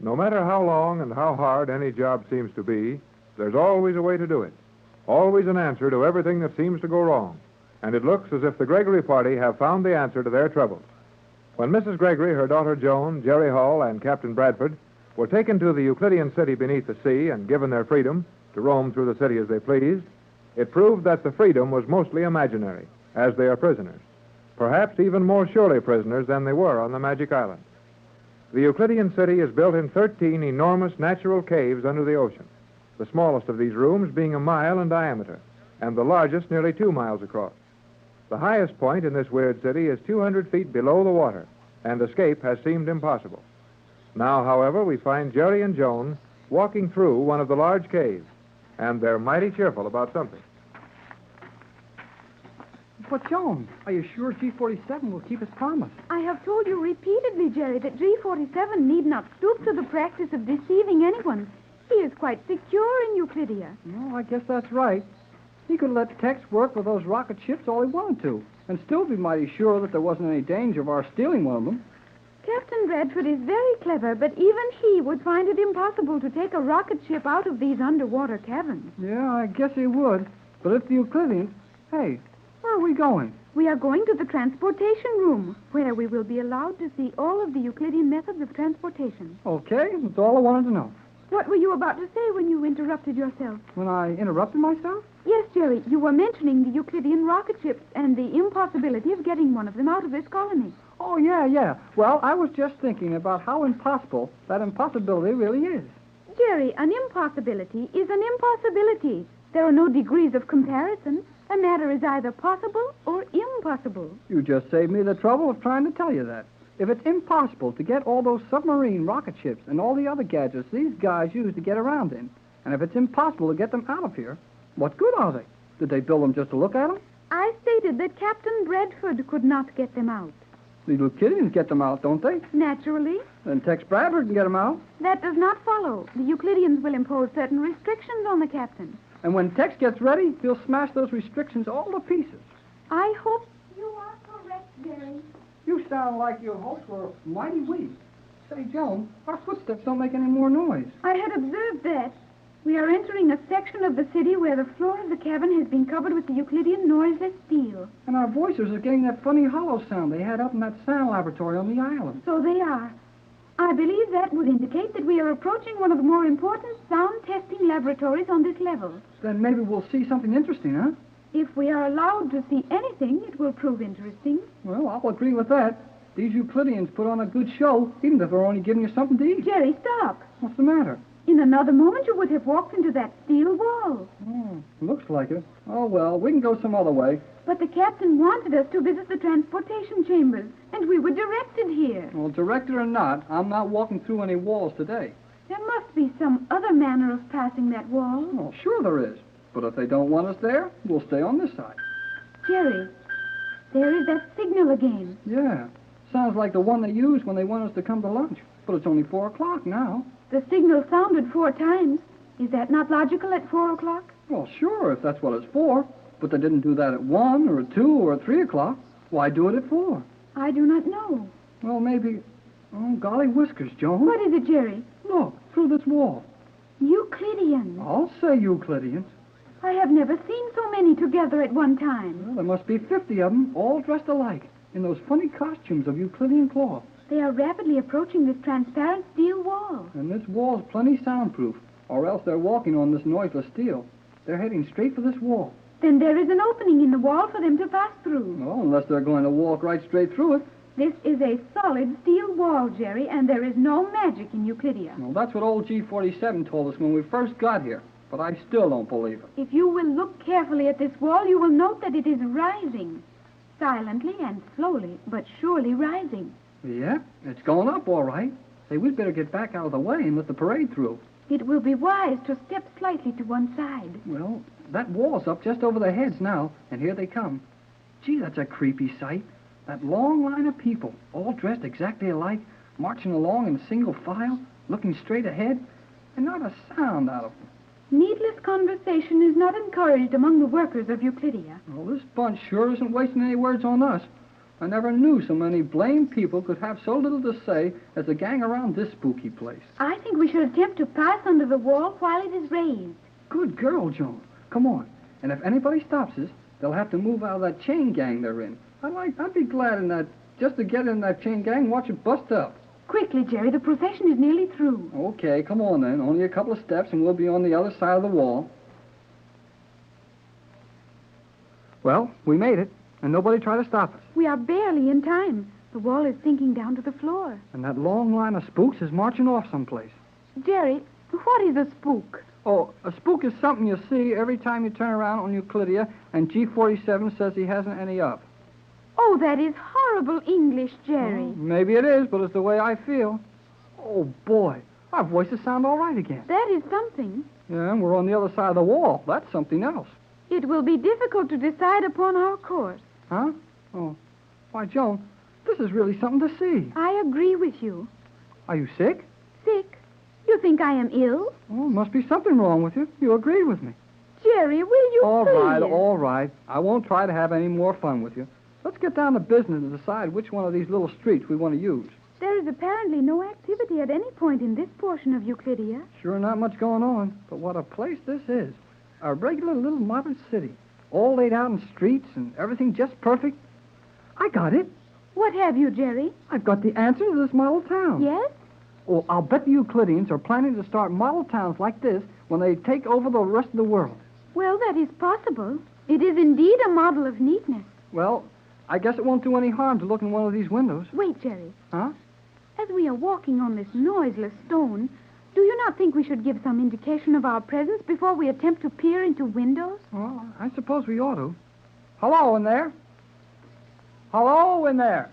No matter how long and how hard any job seems to be, there's always a way to do it. Always an answer to everything that seems to go wrong. And it looks as if the Gregory party have found the answer to their troubles. When Mrs. Gregory, her daughter Joan, Jerry Hall, and Captain Bradford were taken to the Euclidean city beneath the sea and given their freedom to roam through the city as they pleased, it proved that the freedom was mostly imaginary, as they are prisoners. Perhaps even more surely prisoners than they were on the Magic Island. The Euclidean city is built in 13 enormous natural caves under the ocean, the smallest of these rooms being 1 mile in diameter, and the largest nearly 2 miles across. The highest point in this weird city is 200 feet below the water, and escape has seemed impossible. Now, however, we find Jerry and Joan walking through one of the large caves, and they're mighty cheerful about something. But, Joan, are you sure G47 will keep its promise? I have told you repeatedly, Jerry, that G47 need not stoop to the practice of deceiving anyone. He is quite secure in Euclidia. Well, I guess that's right. He could let Tex work with those rocket ships all he wanted to, and still be mighty sure that there wasn't any danger of our stealing one of them. Captain Bradford is very clever, but even he would find it impossible to take a rocket ship out of these underwater caverns. Yeah, I guess he would. But if the Euclideans... Hey, where are we going? We are going to the transportation room, where we will be allowed to see all of the Euclidean methods of transportation. Okay, that's all I wanted to know. What were you about to say when you interrupted yourself? When I interrupted myself? Yes, Jerry, you were mentioning the Euclidean rocket ships and the impossibility of getting one of them out of this colony. Oh, yeah. Well, I was just thinking about how impossible that impossibility really is. Jerry, an impossibility is an impossibility. There are no degrees of comparison. A matter is either possible or impossible. You just saved me the trouble of trying to tell you that. If it's impossible to get all those submarine rocket ships and all the other gadgets these guys use to get around in, and if it's impossible to get them out of here, what good are they? Did they build them just to look at them? I stated that Captain Bradford could not get them out. The Euclideans get them out, don't they? Naturally. Then Tex Bradford can get them out. That does not follow. The Euclideans will impose certain restrictions on the captain. And when Tex gets ready, he'll smash those restrictions all to pieces. I hope you are correct, Jerry. You sound like your hopes were mighty weak. Say, Joan, our footsteps don't make any more noise. I had observed that. We are entering a section of the city where the floor of the cavern has been covered with the Euclidean noiseless steel. And our voices are getting that funny hollow sound they had up in that sound laboratory on the island. So they are. I believe that would indicate that we are approaching one of the more important sound testing laboratories on this level. Then maybe we'll see something interesting, huh? If we are allowed to see anything, it will prove interesting. Well, I'll agree with that. These Euclideans put on a good show, even if they're only giving you something to eat. Jerry, stop. What's the matter? In another moment, you would have walked into that steel wall. Oh, looks like it. Oh, well, we can go some other way. But the captain wanted us to visit the transportation chambers, and we were directed here. Well, directed or not, I'm not walking through any walls today. There must be some other manner of passing that wall. Oh, sure there is. But if they don't want us there, we'll stay on this side. Jerry, there is that signal again. Yeah. Sounds like the one they use when they want us to come to lunch. But it's only 4 o'clock now. The signal sounded 4 times. Is that not logical at 4 o'clock? Well, sure, if that's what it's for. But they didn't do that at 1 or at 2 or at 3 o'clock. Why do it at 4? I do not know. Well, maybe... Oh, golly whiskers, Joan. What is it, Jerry? Look, through this wall. Euclideans. I'll say Euclideans. I have never seen so many together at one time. Well, there must be 50 of them, all dressed alike, in those funny costumes of Euclidean cloth. They are rapidly approaching this transparent steel wall. And this wall's plenty soundproof, or else they're walking on this noiseless steel. They're heading straight for this wall. Then there is an opening in the wall for them to pass through. Well, unless they're going to walk right straight through it. This is a solid steel wall, Jerry, and there is no magic in Euclidia. Well, that's what old G47 told us when we first got here. But I still don't believe it. If you will look carefully at this wall, you will note that it is rising. Silently and slowly, but surely rising. Yeah, it's going up all right. Say, we'd better get back out of the way and let the parade through. It will be wise to step slightly to one side. Well, that wall's up just over their heads now, and here they come. Gee, that's a creepy sight. That long line of people, all dressed exactly alike, marching along in single file, looking straight ahead, and not a sound out of them. Needless conversation is not encouraged among the workers of Euclidia. Well, this bunch sure isn't wasting any words on us. I never knew so many blame people could have so little to say as the gang around this spooky place. I think we should attempt to pass under the wall while it is raised. Good girl, Joan. Come on. And if anybody stops us, they'll have to move out of that chain gang they're in. I'd be glad just to get in that chain gang and watch it bust up. Quickly, Jerry, the procession is nearly through. Okay, come on then. Only a couple of steps and we'll be on the other side of the wall. Well, we made it, and nobody tried to stop us. We are barely in time. The wall is sinking down to the floor. And that long line of spooks is marching off someplace. Jerry, what is a spook? Oh, a spook is something you see every time you turn around on Euclidia, and G47 says he hasn't any up. Oh, that is horrible English, Jerry. Well, maybe it is, but it's the way I feel. Oh, boy, our voices sound all right again. That is something. Yeah, and we're on the other side of the wall. That's something else. It will be difficult to decide upon our course. Huh? Oh, why, Joan, this is really something to see. I agree with you. Are you sick? Sick? You think I am ill? Oh, must be something wrong with you. You agreed with me. Jerry, will you please? All right. I won't try to have any more fun with you. Let's get down to business and decide which one of these little streets we want to use. There is apparently no activity at any point in this portion of Euclidia. Sure not much going on, but what a place this is. A regular little modern city, all laid out in streets and everything just perfect. I got it. What have you, Jerry? I've got the answer to this model town. Yes? Oh, I'll bet the Euclideans are planning to start model towns like this when they take over the rest of the world. Well, that is possible. It is indeed a model of neatness. Well, I guess it won't do any harm to look in one of these windows. Wait, Jerry. Huh? As we are walking on this noiseless stone, do you not think we should give some indication of our presence before we attempt to peer into windows? Well, I suppose we ought to. Hello in there. Hello in there.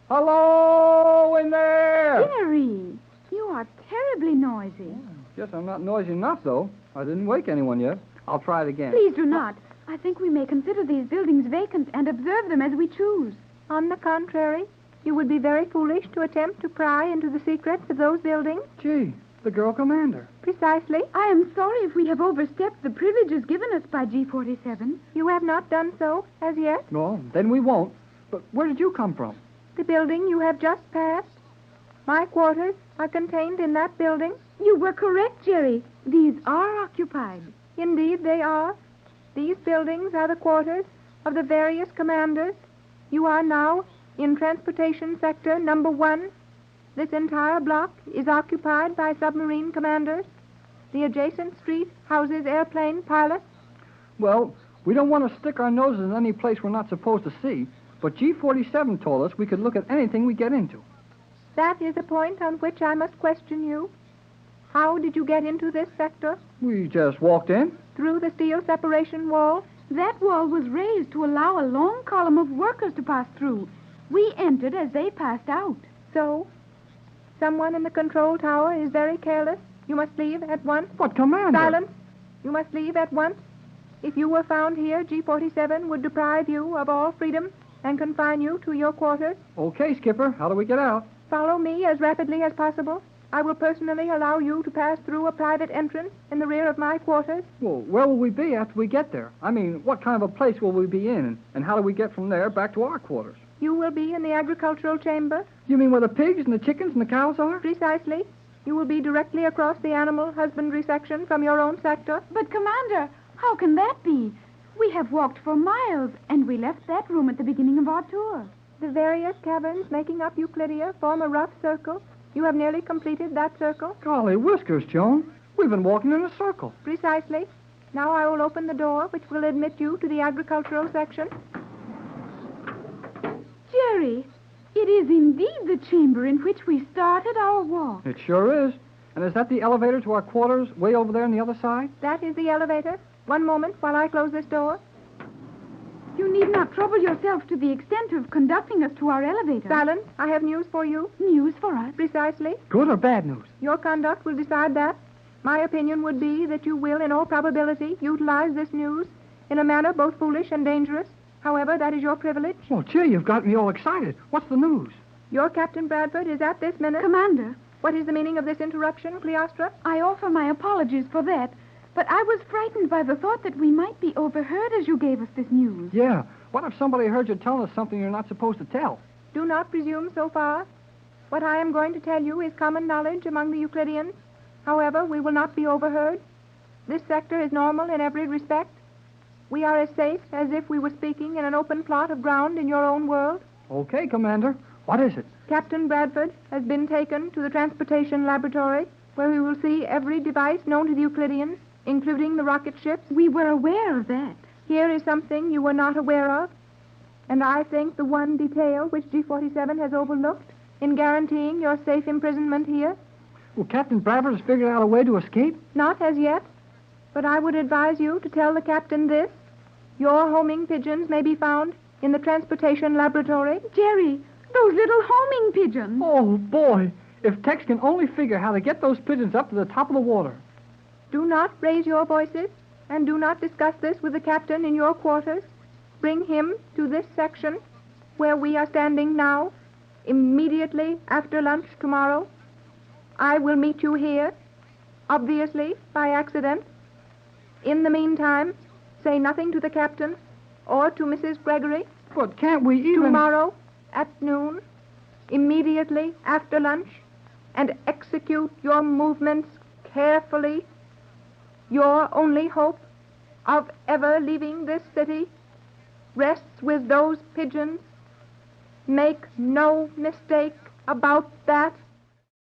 Hello in there. Jerry, you are terribly noisy. Guess I'm not noisy enough, though. I didn't wake anyone yet. I'll try it again. Please do not. I think we may consider these buildings vacant and observe them as we choose. On the contrary, you would be very foolish to attempt to pry into the secrets of those buildings. Gee, the girl commander. Precisely. I am sorry if we have overstepped the privileges given us by G47. You have not done so as yet. No, then we won't. But where did you come from? The building you have just passed. My quarters are contained in that building. You were correct, Jerry. These are occupied. Indeed, they are. These buildings are the quarters of the various commanders. You are now in Transportation Sector Number 1. This entire block is occupied by submarine commanders. The adjacent street houses airplane pilots. Well, we don't want to stick our noses in any place we're not supposed to see, but G47 told us we could look at anything we get into. That is a point on which I must question you. How did you get into this sector? We just walked in. Through the steel separation wall? That wall was raised to allow a long column of workers to pass through. We entered as they passed out. So, someone in the control tower is very careless. You must leave at once. But, Commander... Silence. You must leave at once. If you were found here, G47 would deprive you of all freedom and confine you to your quarters. Okay, Skipper. How do we get out? Follow me as rapidly as possible. I will personally allow you to pass through a private entrance in the rear of my quarters. Well, where will we be after we get there? I mean, what kind of a place will we be in? And how do we get from there back to our quarters? You will be in the agricultural chamber. You mean where the pigs and the chickens and the cows are? Precisely. You will be directly across the animal husbandry section from your own sector. But, Commander, how can that be? We have walked for miles, and we left that room at the beginning of our tour. The various caverns making up Euclidia form a rough circle. You have nearly completed that circle. Golly whiskers, Joan. We've been walking in a circle. Precisely. Now I will open the door, which will admit you to the agricultural section. Jerry, it is indeed the chamber in which we started our walk. It sure is. And is that the elevator to our quarters way over there on the other side? That is the elevator. One moment while I close this door. You need not trouble yourself to the extent of conducting us to our elevator. Silence. I have news for you. News for us? Precisely. Good or bad news? Your conduct will decide that. My opinion would be that you will, in all probability, utilize this news in a manner both foolish and dangerous. However, that is your privilege. Well, gee, you've got me all excited. What's the news? Your Captain Bradford is at this minute. Commander. What is the meaning of this interruption, Cleostra? I offer my apologies for that, but I was frightened by the thought that we might be overheard as you gave us this news. Yeah. What if somebody heard you telling us something you're not supposed to tell? Do not presume so far. What I am going to tell you is common knowledge among the Euclideans. However, we will not be overheard. This sector is normal in every respect. We are as safe as if we were speaking in an open plot of ground in your own world. Okay, Commander. What is it? Captain Bradford has been taken to the transportation laboratory, where we will see every device known to the Euclideans, including the rocket ships. We were aware of that. Here is something you were not aware of, and I think the one detail which G-47 has overlooked in guaranteeing your safe imprisonment here. Well, Captain Bradford has figured out a way to escape? Not as yet, but I would advise you to tell the captain this. Your homing pigeons may be found in the transportation laboratory. Jerry, those little homing pigeons. Oh, boy. If Tex can only figure how to get those pigeons up to the top of the water. Do not raise your voices, and do not discuss this with the captain in your quarters. Bring him to this section where we are standing now, immediately after lunch tomorrow. I will meet you here, obviously by accident. In the meantime, say nothing to the captain or to Mrs. Gregory. But can't we even... Tomorrow at noon, immediately after lunch, and execute your movements carefully. Your only hope of ever leaving this city rests with those pigeons. Make no mistake about that.